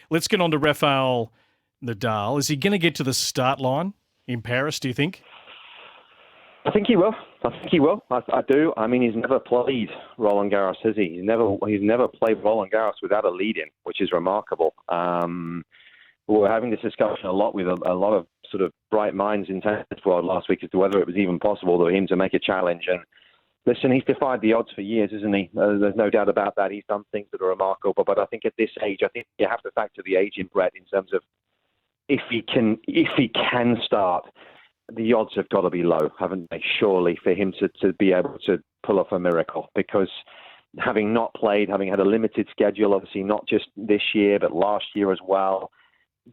let's get on to Rafael Nadal. Is he going to get to the start line in Paris, do you think? I think he will. I do. I mean, he's never played Roland Garros, has he? He's never played Roland Garros without a lead-in, which is remarkable. We were having this discussion a lot with a lot of sort of bright minds in tennis world last week as to whether it was even possible for him to make a challenge. And listen, he's defied the odds for years, isn't he? There's no doubt about that. He's done things that are remarkable. But I think at this age, I think you have to factor the age in, Brett, in terms of if he can start. The odds have got to be low, haven't they, surely, for him to be able to pull off a miracle. Because having not played, having had a limited schedule, obviously not just this year, but last year as well,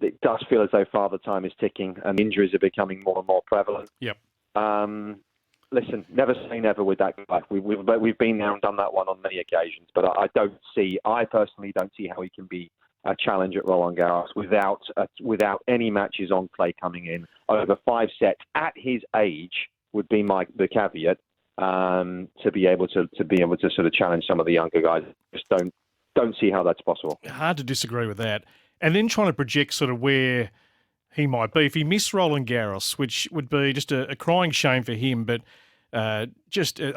it does feel as though Father Time is ticking and injuries are becoming more and more prevalent. Yep. Listen, never say never with that guy. We've been there and done that one on many occasions. But I personally don't see how he can be a challenge at Roland Garros without any matches on clay coming in over 5 sets at his age would be the caveat to be able to sort of challenge some of the younger guys. Just don't see how that's possible. Hard to disagree with that. And then trying to project sort of where he might be if he missed Roland Garros, which would be just a crying shame for him, but. I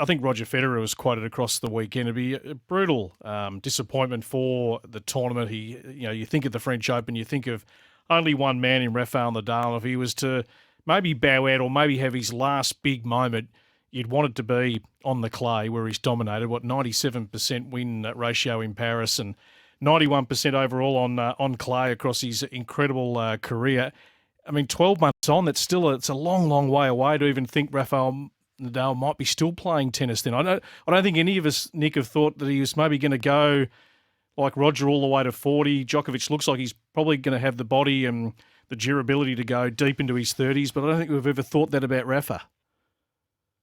think Roger Federer was quoted across the weekend. It'd be a brutal disappointment for the tournament. You think of the French Open, you think of only one man in Rafael Nadal. If he was to maybe bow out or maybe have his last big moment, you'd want it to be on the clay where he's dominated. 97% win ratio in Paris and 91% overall on clay across his incredible career. I mean, 12 months on, it's a long, long way away to even think Rafael Nadal might be still playing tennis then. I don't think any of us, Nick, have thought that he was maybe going to go like Roger all the way to 40. Djokovic looks like he's probably going to have the body and the durability to go deep into his 30s, but I don't think we've ever thought that about Rafa.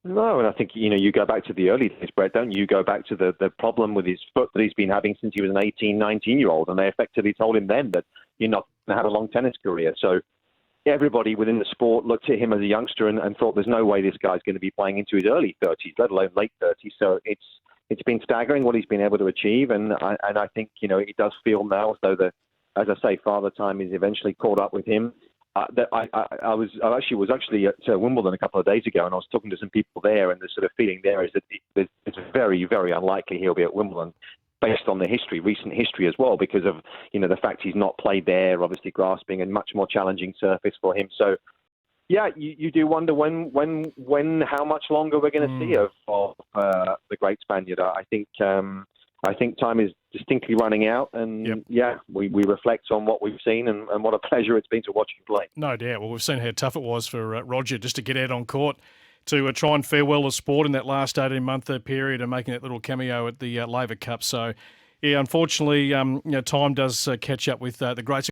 No, and I think, you go back to the early days, Brett, don't you? You go back to the problem with his foot that he's been having since he was an 18, 19-year-old, and they effectively told him then that you're not going to have a long tennis career. So everybody within the sport looked at him as a youngster and thought there's no way this guy's going to be playing into his early 30s, let alone late 30s. So it's been staggering what he's been able to achieve, and I think it does feel now as though as I say, Father Time is eventually caught up with him. I was actually at Wimbledon a couple of days ago, and I was talking to some people there, and the sort of feeling there is that it's very, very unlikely he'll be at Wimbledon, based on the recent history as well, because of the fact he's not played there, obviously grass being a much more challenging surface for him. So, yeah, you do wonder how much longer we're going to see of the great Spaniard. I think time is distinctly running out, and we reflect on what we've seen and what a pleasure it's been to watch him play. No doubt. Well, we've seen how tough it was for Roger just to get out on court to try and farewell the sport in that last 18-month period and making that little cameo at the Laver Cup. So, yeah, unfortunately, time does catch up with the greats.